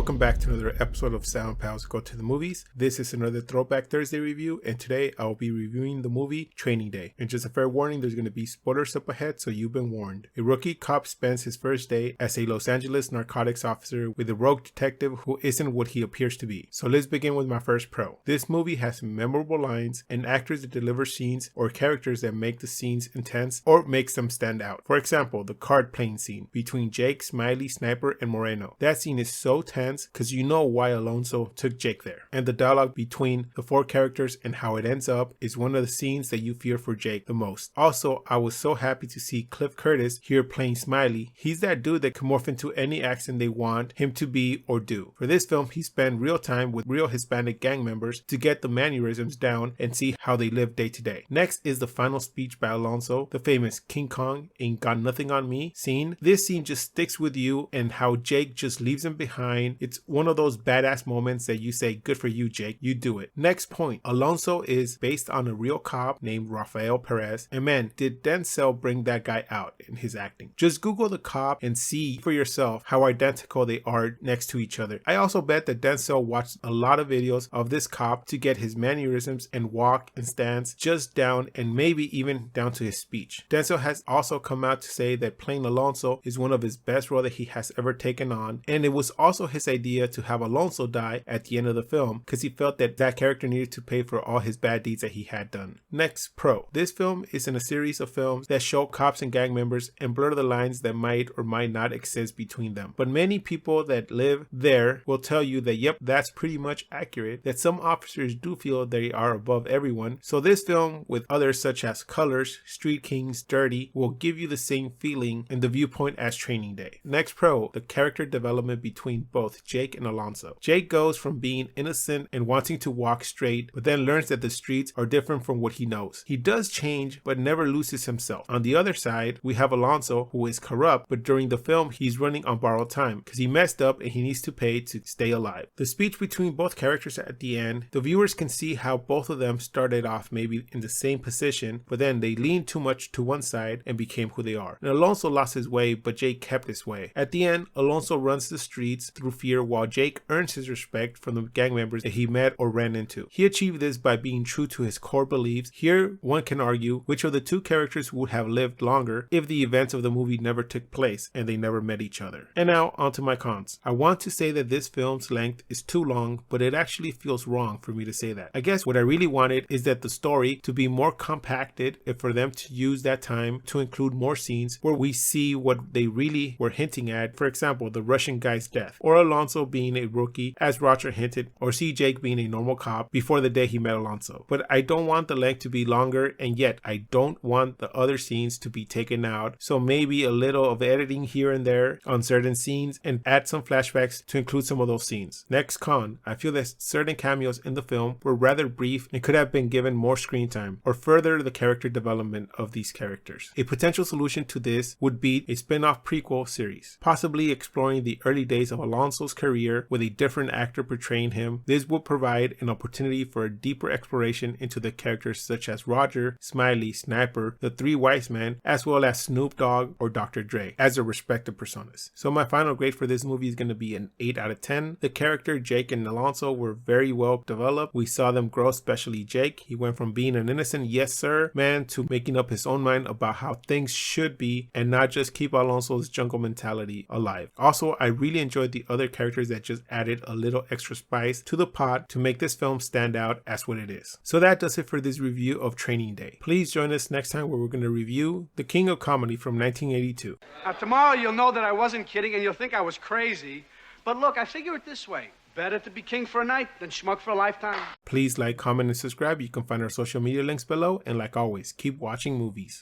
Welcome back to another episode of Sound Pals Go to the Movies. This is another Throwback Thursday review, and today I will be reviewing the movie Training Day. And just a fair warning, there's going to be spoilers up ahead, so you've been warned. A rookie cop spends his first day as a Los Angeles narcotics officer with a rogue detective who isn't what he appears to be. So let's begin with my first pro. This movie has memorable lines and actors that deliver scenes or characters that make the scenes intense or makes them stand out. For example, the card playing scene between Jake, Smiley, Sniper, and Moreno. That scene is so tense because you know why Alonso took Jake there. And the dialogue between the four characters and how it ends up is one of the scenes that you fear for Jake the most. Also, I was so happy to see Cliff Curtis here playing Smiley. He's that dude that can morph into any accent they want him to be or do. For this film, he spent real time with real Hispanic gang members to get the mannerisms down and see how they live day to day. Next is the final speech by Alonso, the famous King Kong ain't got nothing on me scene. This scene just sticks with you and how Jake just leaves him behind. It's one of those badass moments that you say, good for you, Jake, you do it. Next point, Alonso is based on a real cop named Rafael Perez, and man, did Denzel bring that guy out in his acting. Just Google the cop and see for yourself how identical they are next to each other. I also bet that Denzel watched a lot of videos of this cop to get his mannerisms and walk and stance just down, and maybe even down to his speech. Denzel has also come out to say that playing Alonso is one of his best roles that he has ever taken on, and it was also his idea to have Alonso die at the end of the film because he felt that that character needed to pay for all his bad deeds that he had done. Next, pro. This film is in a series of films that show cops and gang members and blur the lines that might or might not exist between them. But many people that live there will tell you that yep, that's pretty much accurate, that some officers do feel they are above everyone. So this film, with others such as Colors, Street Kings, Dirty, will give you the same feeling and the viewpoint as Training Day. Next pro, the character development between both Jake and Alonso. Jake goes from being innocent and wanting to walk straight, but then learns that the streets are different from what he knows. He does change, but never loses himself. On the other side, we have Alonso, who is corrupt, but during the film, he's running on borrowed time because he messed up and he needs to pay to stay alive. The speech between both characters at the end, the viewers can see how both of them started off maybe in the same position, but then they leaned too much to one side and became who they are. And Alonso lost his way, but Jake kept his way. At the end, Alonso runs the streets through fear while Jake earns his respect from the gang members that he met or ran into. He achieved this by being true to his core beliefs. Here, one can argue which of the two characters would have lived longer if the events of the movie never took place and they never met each other. And now, onto my cons. I want to say that this film's length is too long, but it actually feels wrong for me to say that. I guess what I really wanted is that the story to be more compacted and for them to use that time to include more scenes where we see what they really were hinting at. For example, the Russian guy's death, or Alonso being a rookie, as Roger hinted, or see Jake being a normal cop before the day he met Alonso. But I don't want the length to be longer, and yet I don't want the other scenes to be taken out. So maybe a little of editing here and there on certain scenes and add some flashbacks to include some of those scenes. Next con, I feel that certain cameos in the film were rather brief and could have been given more screen time or further the character development of these characters. A potential solution to this would be a spin-off prequel series, possibly exploring the early days of Alonso's career with a different actor portraying him. This would provide an opportunity for a deeper exploration into the characters such as Roger, Smiley, Sniper, the Three Wise Men, as well as Snoop Dogg or Dr. Dre as their respective personas. So my final grade for this movie is going to be an 8 out of 10. The character Jake and Alonso were very well developed. We saw them grow, especially Jake. He went from being an innocent yes sir man to making up his own mind about how things should be and not just keep Alonso's jungle mentality alive. Also, I really enjoyed the other characters that just added a little extra spice to the pot to make this film stand out as what it is. So that does it for this review of Training Day. Please join us next time where we're going to review The King of Comedy from 1982. Now, tomorrow you'll know that I wasn't kidding and you'll think I was crazy. But look, I figure it this way. Better to be king for a night than schmuck for a lifetime. Please like, comment, and subscribe. You can find our social media links below. And like always, keep watching movies.